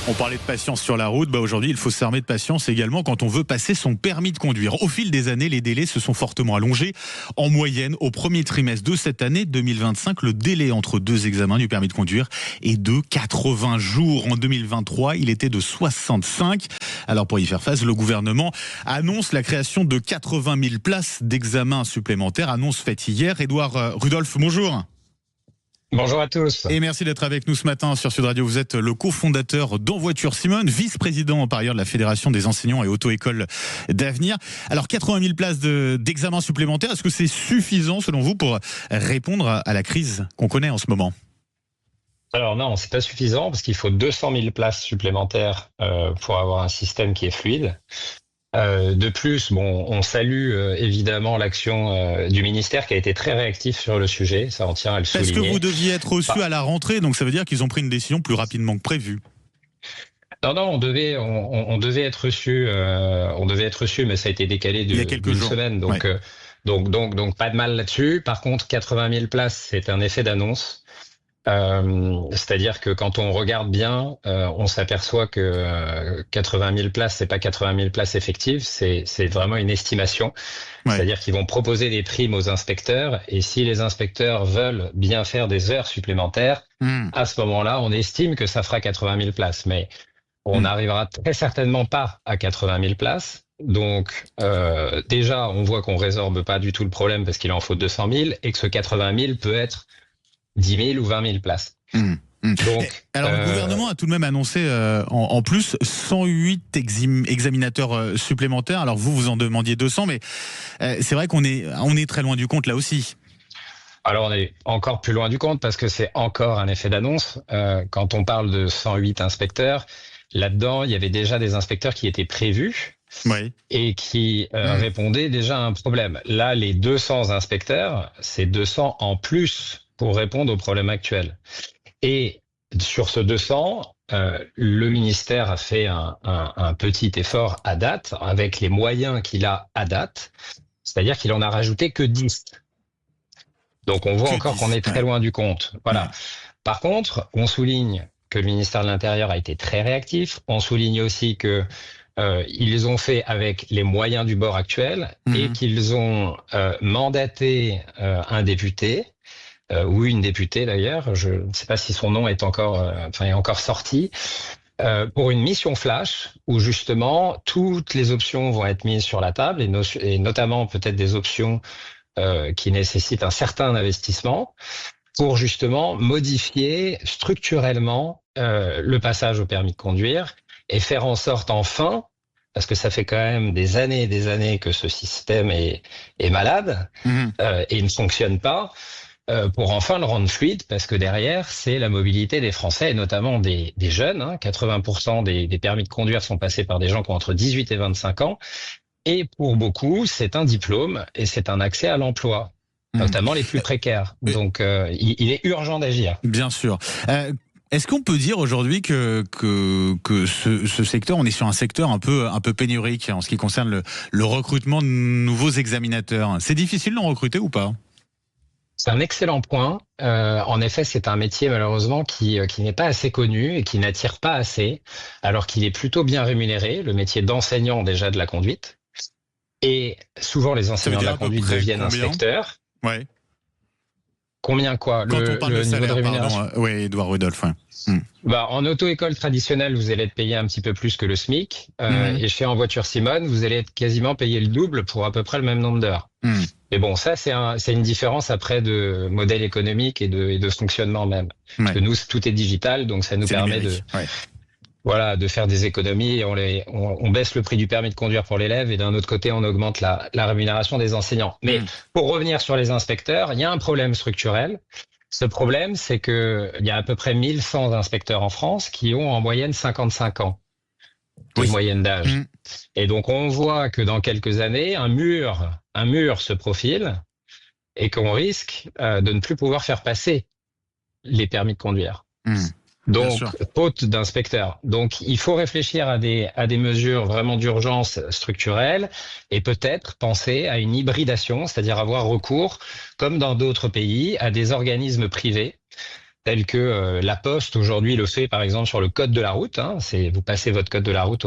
On parlait de patience sur la route. Aujourd'hui, il faut s'armer de patience également quand on veut passer son permis de conduire. Au fil des années, les délais se sont fortement allongés. En moyenne, au premier trimestre de cette année 2025, le délai entre deux examens du permis de conduire est de 80 jours. En 2023, il était de 65. Alors pour y faire face, le gouvernement annonce la création de 80 000 places d'examens supplémentaires. Annonce faite hier. Édouard Rudolph, bonjour. Bonjour à tous. Et merci d'être avec nous ce matin sur Sud Radio. Vous êtes le cofondateur d'Envoiture Simone, vice-président par ailleurs de la Fédération des enseignants et auto-écoles d'avenir. Alors 80 000 places d'examens supplémentaires, est-ce que c'est suffisant selon vous pour répondre à la crise qu'on connaît en ce moment ? Alors non, c'est pas suffisant parce qu'il faut 200 000 places supplémentaires pour avoir un système qui est fluide. De plus, on salue évidemment l'action du ministère qui a été très réactif sur le sujet, ça on tient à le souligner. Est-ce que vous deviez être reçu à la rentrée, donc ça veut dire qu'ils ont pris une décision plus rapidement que prévu ? Non, on devait être reçu, mais ça a été décalé d'une semaine, donc, ouais. donc pas de mal là-dessus. Par contre, 80 000 places, c'est un effet d'annonce. C'est-à-dire que quand on regarde bien, on s'aperçoit que 80 000 places, c'est pas 80 000 places effectives, c'est vraiment une estimation. Ouais. C'est-à-dire qu'ils vont proposer des primes aux inspecteurs, et si les inspecteurs veulent bien faire des heures supplémentaires, à ce moment-là, on estime que ça fera 80 000 places. Mais on n'arrivera très certainement pas à 80 000 places. Donc déjà, on voit qu'on résorbe pas du tout le problème parce qu'il en faut 200 000 et que ce 80 000 peut être 10 000 ou 20 000 places. Donc, alors le gouvernement a tout de même annoncé en plus 108 examinateurs supplémentaires. Alors vous en demandiez 200, mais c'est vrai qu'on est très loin du compte là aussi. Alors on est encore plus loin du compte parce que c'est encore un effet d'annonce. Quand on parle de 108 inspecteurs, là-dedans il y avait déjà des inspecteurs qui étaient prévus. Oui. Et qui répondaient déjà à un problème. Là, les 200 inspecteurs, c'est 200 en plus pour répondre aux problèmes actuels. Et sur ce 200, le ministère a fait un petit effort à date, avec les moyens qu'il a à date, c'est-à-dire qu'il en a rajouté que 10. Donc on voit encore qu'on est très loin du compte. Voilà. Ouais. Par contre, on souligne que le ministère de l'Intérieur a été très réactif. On souligne aussi que ils ont fait avec les moyens du bord actuel et qu'ils ont mandaté un député ou une députée d'ailleurs, je ne sais pas si son nom est encore sorti, pour une mission flash où justement toutes les options vont être mises sur la table et notamment peut-être des options qui nécessitent un certain investissement pour justement modifier structurellement le passage au permis de conduire et faire en sorte enfin, parce que ça fait quand même des années et des années que ce système est malade et ne fonctionne pas, pour enfin le rendre fluide, parce que derrière, c'est la mobilité des Français, et notamment des jeunes. 80% des permis de conduire sont passés par des gens qui ont entre 18 et 25 ans. Et pour beaucoup, c'est un diplôme et c'est un accès à l'emploi, notamment les plus précaires. Donc, il est urgent d'agir. Bien sûr. Est-ce qu'on peut dire aujourd'hui que ce secteur, on est sur un secteur un peu pénurique en ce qui concerne le recrutement de nouveaux examinateurs ? C'est difficile d'en recruter ou pas ? C'est un excellent point. En effet, c'est un métier malheureusement qui n'est pas assez connu et qui n'attire pas assez, alors qu'il est plutôt bien rémunéré, le métier d'enseignant déjà de la conduite. Et souvent, les enseignants de la conduite deviennent inspecteurs. Ouais. Combien quoi ? Quand on parle de salaire, niveau de rémunération. Oui, Édouard Rudolph. Ouais. En auto-école traditionnelle, vous allez être payé un petit peu plus que le SMIC. Et chez Envoiture Simone, vous allez être quasiment payé le double pour à peu près le même nombre d'heures. Mais bon, ça, c'est une différence après de modèle économique et de fonctionnement même. Parce que nous, tout est digital, donc ça nous permet de faire des économies. On baisse le prix du permis de conduire pour l'élève et d'un autre côté, on augmente la rémunération des enseignants. Mais pour revenir sur les inspecteurs, il y a un problème structurel. Ce problème, c'est que il y a à peu près 1100 inspecteurs en France qui ont en moyenne 55 ans de moyenne d'âge. Et donc, on voit que dans quelques années, un mur se profile et qu'on risque de ne plus pouvoir faire passer les permis de conduire. Donc, faute d'inspecteurs. Donc, il faut réfléchir à des mesures vraiment d'urgence structurelle et peut-être penser à une hybridation, c'est-à-dire avoir recours, comme dans d'autres pays, à des organismes privés, tel que la Poste aujourd'hui le fait par exemple sur le code de la route. Vous passez votre code de la route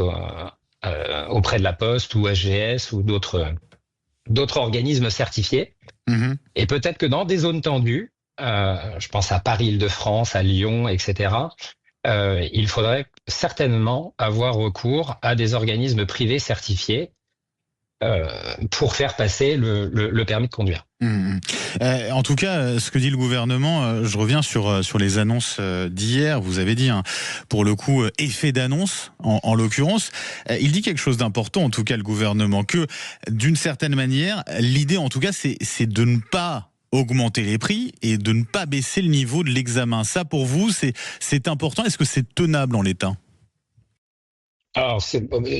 auprès de la Poste ou SGS ou d'autres organismes certifiés. Mmh. Et peut-être que dans des zones tendues, je pense à Paris-Île-de-France, à Lyon, etc., il faudrait certainement avoir recours à des organismes privés certifiés pour faire passer le permis de conduire. En tout cas, ce que dit le gouvernement, je reviens sur les annonces d'hier, vous avez dit, pour le coup, effet d'annonce, en l'occurrence. Il dit quelque chose d'important, en tout cas le gouvernement, que d'une certaine manière, l'idée en tout cas, c'est de ne pas augmenter les prix et de ne pas baisser le niveau de l'examen. Ça, pour vous, c'est important. Est-ce que c'est tenable en l'état ? Alors,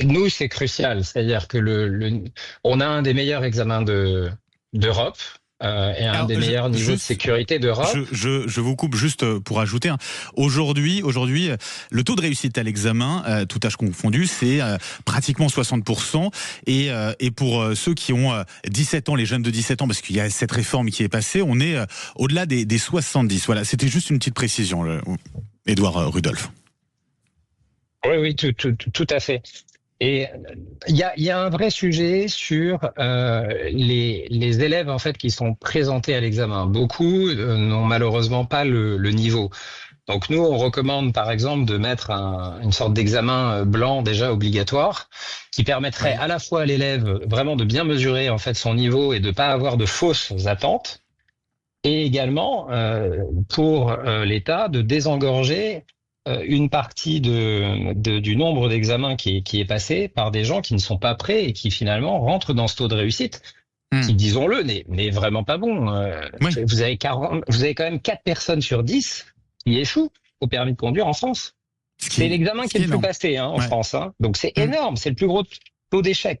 nous, c'est crucial. C'est-à-dire que on a un des meilleurs examens d'Europe et un des meilleurs niveaux de sécurité d'Europe. Je vous coupe juste pour ajouter. Aujourd'hui, le taux de réussite à l'examen, tout âge confondu, c'est pratiquement 60%. Et pour ceux qui ont 17 ans, les jeunes de 17 ans, parce qu'il y a cette réforme qui est passée, on est au-delà des 70. Voilà, c'était juste une petite précision, Édouard Rudolph. Oui, tout à fait. Et il y a un vrai sujet sur les élèves en fait qui sont présentés à l'examen. Beaucoup n'ont malheureusement pas le niveau. Donc nous, on recommande par exemple de mettre une sorte d'examen blanc déjà obligatoire qui permettrait à la fois à l'élève vraiment de bien mesurer en fait son niveau et de pas avoir de fausses attentes, et également pour l'État de désengorger une partie du nombre d'examens qui est passé par des gens qui ne sont pas prêts et qui finalement rentrent dans ce taux de réussite qui, disons-le, n'est vraiment pas bon. Vous avez quand même 4 personnes sur 10 qui échouent au permis de conduire en France. C'est l'examen qui est le plus passé en France. Donc c'est énorme, c'est le plus gros taux d'échec.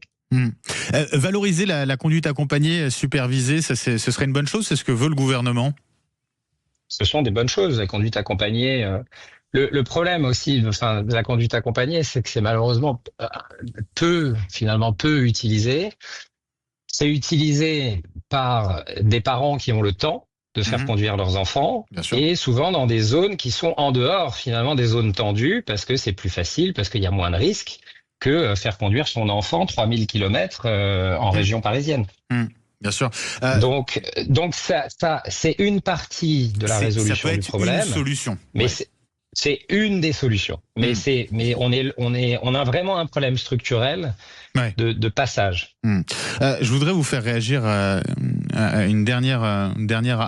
Valoriser la conduite accompagnée, supervisée, ce serait une bonne chose, c'est ce que veut le gouvernement ? Ce sont des bonnes choses, la conduite accompagnée. Le problème aussi de la conduite accompagnée, c'est que c'est malheureusement peu utilisé. C'est utilisé par des parents qui ont le temps de faire conduire leurs enfants et souvent dans des zones qui sont en dehors finalement des zones tendues parce que c'est plus facile, parce qu'il y a moins de risques que faire conduire son enfant 3000 km en région parisienne. Bien sûr. Donc ça c'est une partie de la résolution du problème. Une solution. Mais c'est une des solutions. Mais on a vraiment un problème structurel de passage. Je voudrais vous faire réagir à une dernière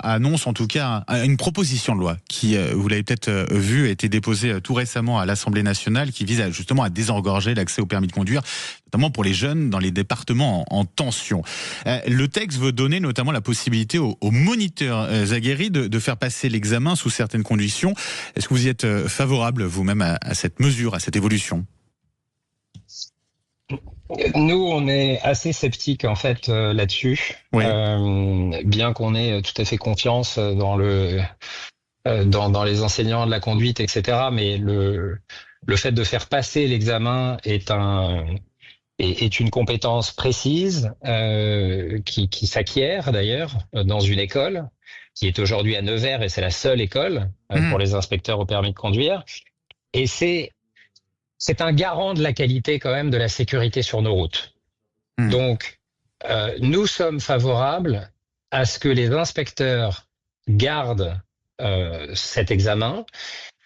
annonce, en tout cas à une proposition de loi qui, vous l'avez peut-être vu, a été déposée tout récemment à l'Assemblée nationale, qui vise justement à désengorger l'accès au permis de conduire, notamment pour les jeunes dans les départements en tension. Le texte veut donner notamment la possibilité aux moniteurs aguerris de faire passer l'examen sous certaines conditions. Est-ce que vous y êtes favorable vous-même à cette mesure, à cette évolution ? Nous, on est assez sceptiques en fait là-dessus, bien qu'on ait tout à fait confiance dans dans les enseignants de la conduite, etc. Mais le fait de faire passer l'examen est une compétence précise qui s'acquiert d'ailleurs dans une école qui est aujourd'hui à Nevers et c'est la seule école pour les inspecteurs au permis de conduire. Et c'est un garant de la qualité quand même de la sécurité sur nos routes. Donc, nous sommes favorables à ce que les inspecteurs gardent cet examen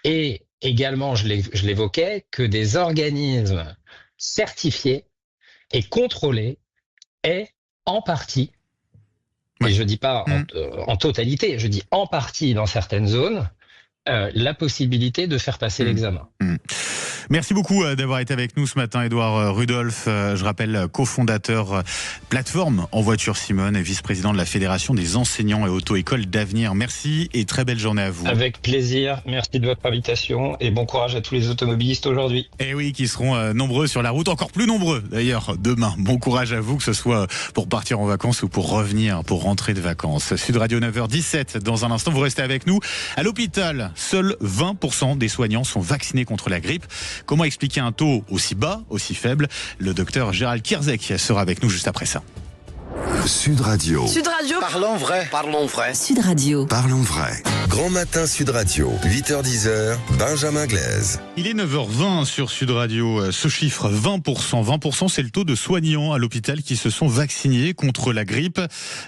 et également, je l'évoquais, que des organismes certifiés et contrôlés aient en partie, et je dis pas en totalité, je dis en partie dans certaines zones, la possibilité de faire passer l'examen. Merci beaucoup d'avoir été avec nous ce matin, Édouard Rudolph. Je rappelle, cofondateur plateforme En Voiture Simone et vice-président de la Fédération des enseignants et auto-écoles d'avenir. Merci et très belle journée à vous. Avec plaisir. Merci de votre invitation et bon courage à tous les automobilistes aujourd'hui. Et oui, qui seront nombreux sur la route, encore plus nombreux d'ailleurs demain. Bon courage à vous, que ce soit pour partir en vacances ou pour revenir, pour rentrer de vacances. Sud Radio 9h17. Dans un instant, vous restez avec nous. À l'hôpital, seuls 20% des soignants sont vaccinés contre la grippe. Comment expliquer un taux aussi bas, aussi faible ? Le docteur Gérald Kierzek sera avec nous juste après ça. Sud Radio. Radio. Parlons vrai. Parlons vrai. Sud Radio. Parlons vrai. Grand matin Sud Radio, 8h-10h, Benjamin Glaise. Il est 9h20 sur Sud Radio. Ce chiffre, 20%. 20%, c'est le taux de soignants à l'hôpital qui se sont vaccinés contre la grippe.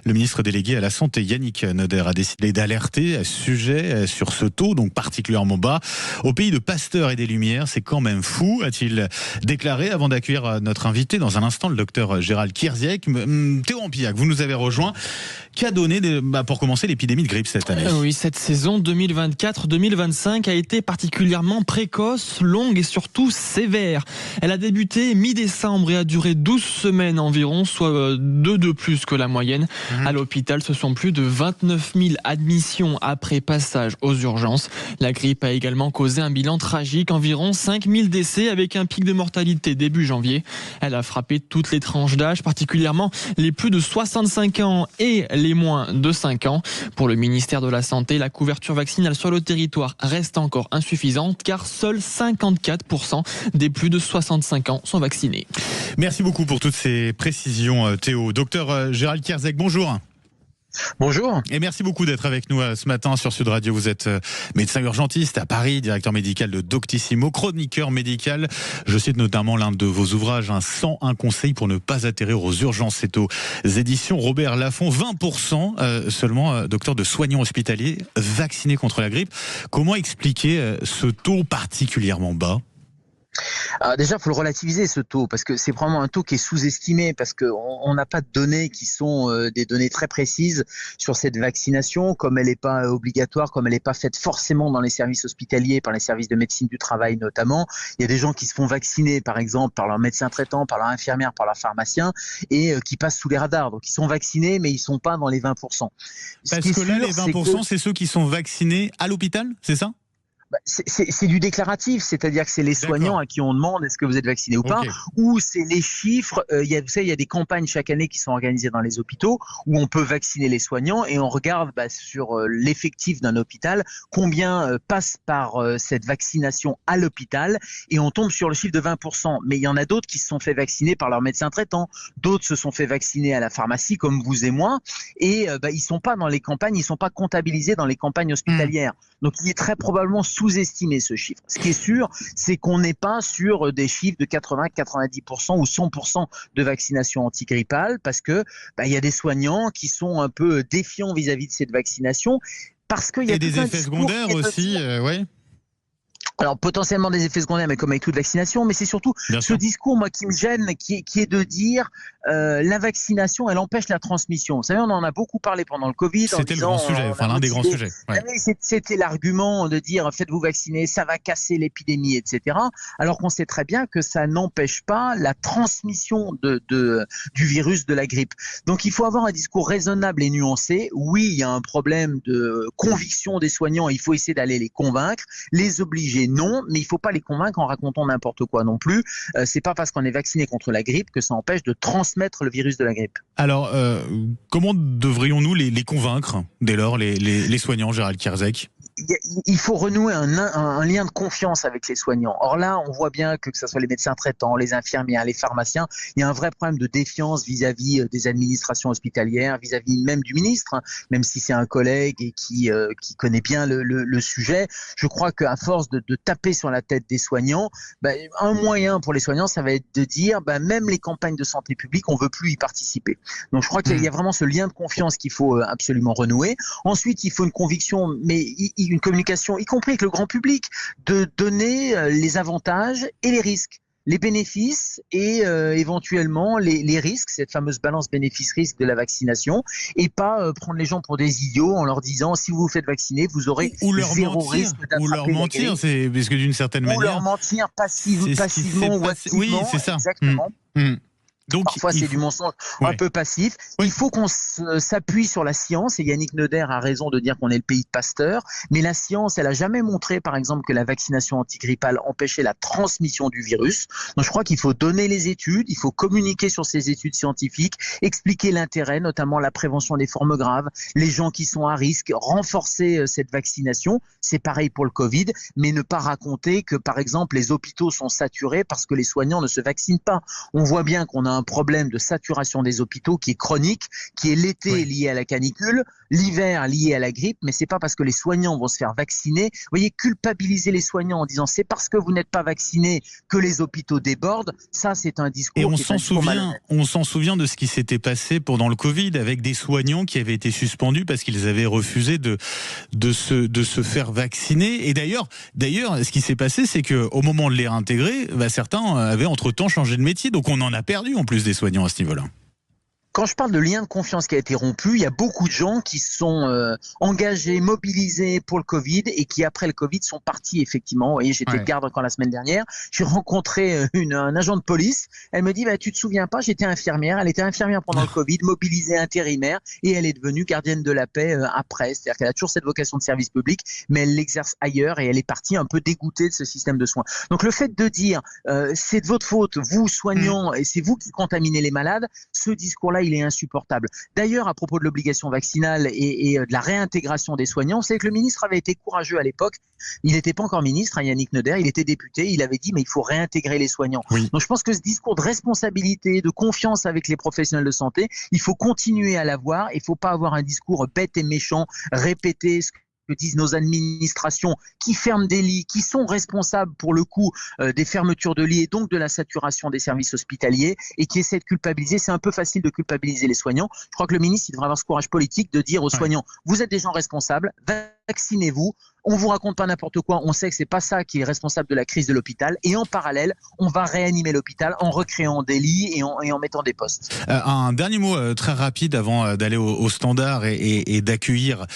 Le ministre délégué à la Santé, Yannick Noder, a décidé d'alerter à ce sujet, sur ce taux, donc particulièrement bas. Au pays de Pasteur et des Lumières, c'est quand même fou, a-t-il déclaré avant d'accueillir notre invité dans un instant, le docteur Gérald Kierzek. Théo Ampillac, vous nous avez rejoint. Qu'a donné, pour commencer, l'épidémie de grippe cette année ? Oui, cette saison 2024-2025 a été particulièrement précoce, longue et surtout sévère. Elle a débuté mi-décembre et a duré 12 semaines environ, soit 2 de plus que la moyenne. À l'hôpital, ce sont plus de 29 000 admissions après passage aux urgences. La grippe a également causé un bilan tragique, environ 5 000 décès avec un pic de mortalité début janvier. Elle a frappé toutes les tranches d'âge, particulièrement les plus de 65 ans et les moins de 5 ans. Pour le ministère de la Santé, la couverture vaccinale sur le territoire reste encore insuffisante car seuls 54% des plus de 65 ans sont vaccinés. Merci beaucoup pour toutes ces précisions, Théo. Docteur Gérald Kierzek, bonjour. Bonjour. Et merci beaucoup d'être avec nous ce matin sur Sud Radio. Vous êtes médecin urgentiste à Paris, directeur médical de Doctissimo, chroniqueur médical. Je cite notamment l'un de vos ouvrages, 101 conseils pour ne pas atterrir aux urgences. C'est aux éditions Robert Laffont. 20% seulement, docteur, de soignants hospitaliers vaccinés contre la grippe. Comment expliquer ce taux particulièrement bas ? Alors déjà, il faut le relativiser ce taux parce que c'est vraiment un taux qui est sous-estimé parce qu'on n'a pas de données qui sont des données très précises sur cette vaccination, comme elle n'est pas obligatoire, comme elle n'est pas faite forcément dans les services hospitaliers, par les services de médecine du travail notamment. Il y a des gens qui se font vacciner par exemple par leur médecin traitant, par leur infirmière, par leur pharmacien et qui passent sous les radars. Donc ils sont vaccinés mais ils ne sont pas dans les 20%. Parce que là, les 20%, c'est ceux qui sont vaccinés à l'hôpital, c'est ça ? C'est du déclaratif, c'est-à-dire que c'est les soignants à qui on demande est-ce que vous êtes vacciné ou pas, ou c'est les chiffres. Vous savez, il y a des campagnes chaque année qui sont organisées dans les hôpitaux où on peut vacciner les soignants et on regarde sur l'effectif d'un hôpital combien passe par cette vaccination à l'hôpital et on tombe sur le chiffre de 20%. Mais il y en a d'autres qui se sont fait vacciner par leur médecin traitant, d'autres se sont fait vacciner à la pharmacie comme vous et moi et ils sont pas dans les campagnes, ils sont pas comptabilisés dans les campagnes hospitalières. Donc il est très probablement sous-estimé ce chiffre. Ce qui est sûr, c'est qu'on n'est pas sur des chiffres de 80, 90% ou 100% de vaccination antigrippale parce que il y a des soignants qui sont un peu défiants vis-à-vis de cette vaccination parce qu'il y a des effets secondaires aussi, ouais. Alors potentiellement des effets secondaires, mais comme avec toute vaccination, mais c'est surtout ce discours moi qui me gêne, qui est de dire la vaccination, elle empêche la transmission. Vous savez, on en a beaucoup parlé pendant le Covid. C'était le grand sujet, enfin l'un des grands sujets. Ouais. C'était l'argument de dire faites-vous vacciner, ça va casser l'épidémie, etc. Alors qu'on sait très bien que ça n'empêche pas la transmission du virus de la grippe. Donc il faut avoir un discours raisonnable et nuancé. Oui, il y a un problème de conviction des soignants, il faut essayer d'aller les convaincre, les obliger. Non, mais il ne faut pas les convaincre en racontant n'importe quoi non plus. C'est pas parce qu'on est vacciné contre la grippe que ça empêche de transmettre le virus de la grippe. Alors, comment devrions-nous les convaincre dès lors, les soignants, Gérald Kierzek ? Il faut renouer un lien de confiance avec les soignants. Or là, on voit bien que ce soit les médecins traitants, les infirmières, les pharmaciens, il y a un vrai problème de défiance vis-à-vis des administrations hospitalières, vis-à-vis même du ministre, même si c'est un collègue et qui connaît bien le sujet. Je crois qu'à force de taper sur la tête des soignants, un moyen pour les soignants, ça va être de dire même les campagnes de santé publique, on ne veut plus y participer. Donc je crois qu'il y a vraiment ce lien de confiance qu'il faut absolument renouer. Ensuite, il faut une conviction, mais une communication, y compris avec le grand public, de donner les avantages et les risques, les bénéfices et éventuellement les risques, cette fameuse balance bénéfice-risque de la vaccination, et pas prendre les gens pour des idiots en leur disant si vous vous faites vacciner, vous aurez zéro risque d'attraper ou leur mentir, c'est parce que d'une certaine manière. Ou leur mentir passivement ou activement. Oui, c'est ça. Exactement. Donc, parfois, c'est du mensonge un peu passif. Il faut qu'on s'appuie sur la science, et Yannick Noder a raison de dire qu'on est le pays de Pasteur, mais la science, elle n'a jamais montré, par exemple, que la vaccination antigrippale empêchait la transmission du virus. Donc, je crois qu'il faut donner les études, il faut communiquer sur ces études scientifiques, expliquer l'intérêt, notamment la prévention des formes graves, les gens qui sont à risque, renforcer cette vaccination. C'est pareil pour le Covid, mais ne pas raconter que, par exemple, les hôpitaux sont saturés parce que les soignants ne se vaccinent pas. On voit bien qu'on a un un problème de saturation des hôpitaux qui est chronique, qui est l'été lié à la canicule, l'hiver lié à la grippe, mais c'est pas parce que les soignants vont se faire vacciner. Vous voyez, culpabiliser les soignants en disant c'est parce que vous n'êtes pas vaccinés que les hôpitaux débordent, ça c'est un discours. Et on s'en souvient de ce qui s'était passé pendant le Covid avec des soignants qui avaient été suspendus parce qu'ils avaient refusé de se faire vacciner. Et d'ailleurs, ce qui s'est passé, c'est qu'au moment de les réintégrer, certains avaient entre-temps changé de métier. Donc on en a perdu en plus des soignants à ce niveau-là. Quand je parle de lien de confiance qui a été rompu, il y a beaucoup de gens qui sont engagés, mobilisés pour le Covid et qui après le Covid sont partis effectivement. Vous voyez, j'étais de garde encore la semaine dernière. J'ai rencontré un agent de police. Elle me dit tu te souviens pas, j'étais infirmière. Elle était infirmière pendant le Covid, mobilisée intérimaire et elle est devenue gardienne de la paix après. C'est-à-dire qu'elle a toujours cette vocation de service public, mais elle l'exerce ailleurs et elle est partie un peu dégoûtée de ce système de soins. Donc le fait de dire c'est de votre faute, vous soignants, et c'est vous qui contaminez les malades, ce discours-là il est insupportable. D'ailleurs, à propos de l'obligation vaccinale et de la réintégration des soignants, c'est que le ministre avait été courageux à l'époque. Il n'était pas encore ministre, Yannick Neuder, il était député, il avait dit mais il faut réintégrer les soignants. Oui. Donc je pense que ce discours de responsabilité, de confiance avec les professionnels de santé, il faut continuer à l'avoir. Il ne faut pas avoir un discours bête et méchant, répéter ce que disent nos administrations qui ferment des lits, qui sont responsables pour le coup des fermetures de lits et donc de la saturation des services hospitaliers et qui essaient de culpabiliser. C'est un peu facile de culpabiliser les soignants. Je crois que le ministre il devrait avoir ce courage politique de dire aux soignants vous êtes des gens responsables, vaccinez-vous. On vous raconte pas n'importe quoi, on sait que c'est pas ça qui est responsable de la crise de l'hôpital et en parallèle, on va réanimer l'hôpital en recréant des lits et en mettant des postes. Un dernier mot très rapide avant d'aller au standard et d'accueillir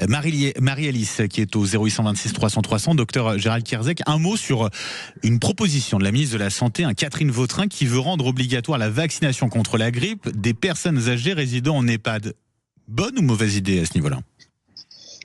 Marie-Alice qui est au 0826 300 300, docteur Gérald Kierzek. Un mot sur une proposition de la ministre de la Santé, Catherine Vautrin, qui veut rendre obligatoire la vaccination contre la grippe des personnes âgées résidant en EHPAD. Bonne ou mauvaise idée à ce niveau-là ?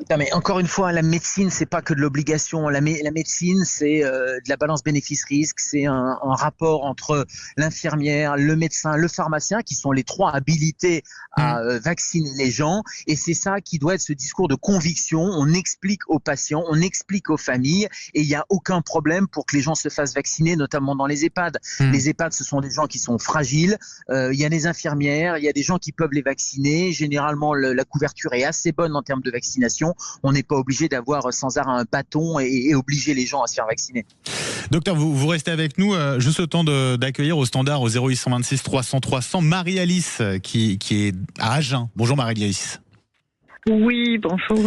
Non mais encore une fois, la médecine, c'est pas que de l'obligation. La médecine, c'est de la balance bénéfice-risque. C'est un rapport entre l'infirmière, le médecin, le pharmacien, qui sont les trois habilités à vacciner les gens. Et c'est ça qui doit être ce discours de conviction. On explique aux patients, on explique aux familles, et il n'y a aucun problème pour que les gens se fassent vacciner, notamment dans les EHPAD. Les EHPAD, ce sont des gens qui sont fragiles. Il y a des infirmières, il y a des gens qui peuvent les vacciner. Généralement, la couverture est assez bonne en termes de vaccination. On n'est pas obligé d'avoir sans arrêt un bâton et obliger les gens à se faire vacciner. Docteur, vous restez avec nous juste le temps d'accueillir au standard au 0826 300 300 Marie-Alice qui est à Agen. Bonjour Marie-Alice. Oui, bonjour.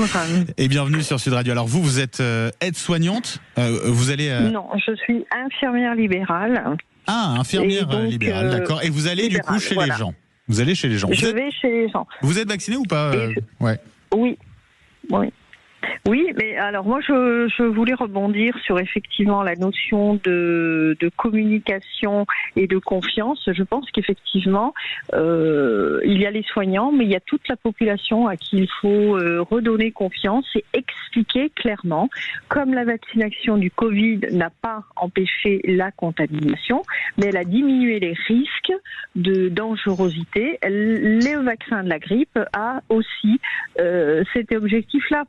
Et bienvenue sur Sud Radio. Alors vous êtes aide-soignante. Vous allez. Non, je suis infirmière libérale. Ah, infirmière libérale, d'accord. Et vous allez du coup chez les gens. Vous allez chez les gens. Je vais chez les gens. Vous êtes vacciné ou pas Ouais. Oui. Oui, mais alors moi je voulais rebondir sur effectivement la notion de communication et de confiance. Je pense qu'effectivement il y a les soignants, mais il y a toute la population à qui il faut redonner confiance et expliquer clairement, comme la vaccination du Covid n'a pas empêché la contamination, mais elle a diminué les risques de dangerosité. Le vaccin de la grippe a aussi cet objectif-là.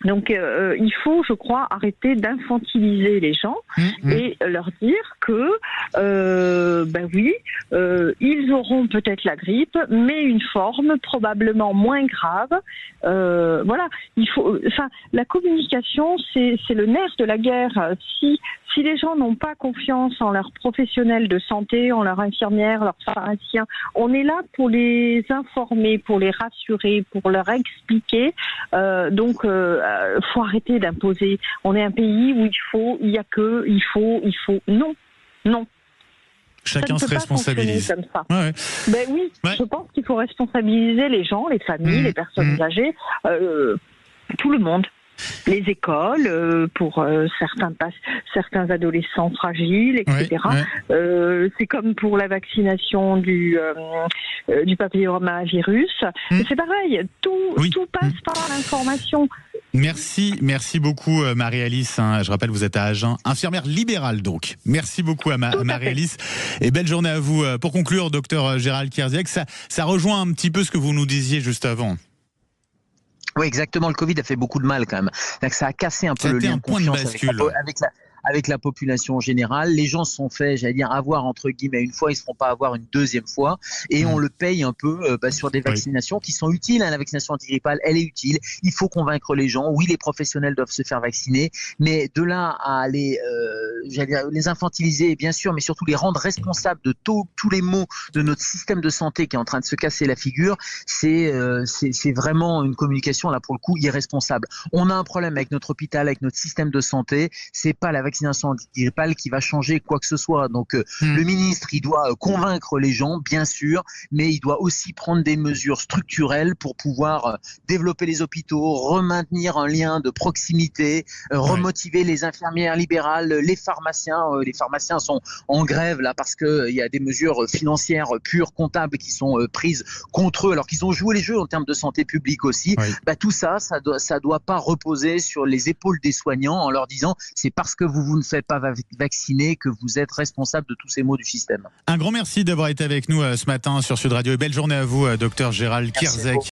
Donc il faut, je crois, arrêter d'infantiliser les gens et leur dire que ils auront peut-être la grippe, mais une forme probablement moins grave. Voilà, il faut. Enfin, la communication, c'est le nerf de la guerre. Si les gens n'ont pas confiance en leurs professionnels de santé, en leurs infirmières, leurs pharmaciens, on est là pour les informer, pour les rassurer, pour leur expliquer. Donc, faut arrêter d'imposer. On est un pays où il faut. Non. Chacun se responsabilise. Comme ça. Ouais. Ben oui, je pense qu'il faut responsabiliser les gens, les familles, les personnes âgées, tout le monde. Les écoles pour certains adolescents fragiles, etc. C'est comme pour la vaccination du papillomavirus. C'est pareil, tout passe par l'information. Merci beaucoup Marie-Alice. Je rappelle, vous êtes à Agen, infirmière libérale donc. Merci beaucoup à Marie-Alice et belle journée à vous. Pour conclure, docteur Gérald Kierzek, ça rejoint un petit peu ce que vous nous disiez juste avant. Oui, exactement. Le Covid a fait beaucoup de mal quand même. Donc, ça a cassé un peu le lien de confiance avec la population générale. Les gens se sont fait, j'allais dire, avoir entre guillemets une fois, ils ne se feront pas avoir une deuxième fois, et on le paye un peu sur des vaccinations qui sont utiles. La vaccination antigrippale, elle est utile. Il faut convaincre les gens. Oui, les professionnels doivent se faire vacciner, mais de là à les infantiliser, bien sûr, mais surtout les rendre responsables de tous les maux de notre système de santé qui est en train de se casser la figure, c'est vraiment une communication là pour le coup irresponsable. On a un problème avec notre hôpital, avec notre système de santé. C'est pas la vaccination antigrippale qui va changer quoi que ce soit. Donc le ministre, il doit convaincre les gens, bien sûr, mais il doit aussi prendre des mesures structurelles pour pouvoir développer les hôpitaux, remaintenir un lien de proximité, remotiver les infirmières libérales, les pharmaciens. Les pharmaciens sont en grève là parce qu'il y a des mesures financières pures, comptables qui sont prises contre eux alors qu'ils ont joué les jeux en termes de santé publique aussi. Tout ça doit pas reposer sur les épaules des soignants en leur disant c'est parce que vous ne faites pas vacciner que vous êtes responsable de tous ces maux du système. Un grand merci d'avoir été avec nous ce matin sur Sud Radio et belle journée à vous, docteur Gérald Kierzek.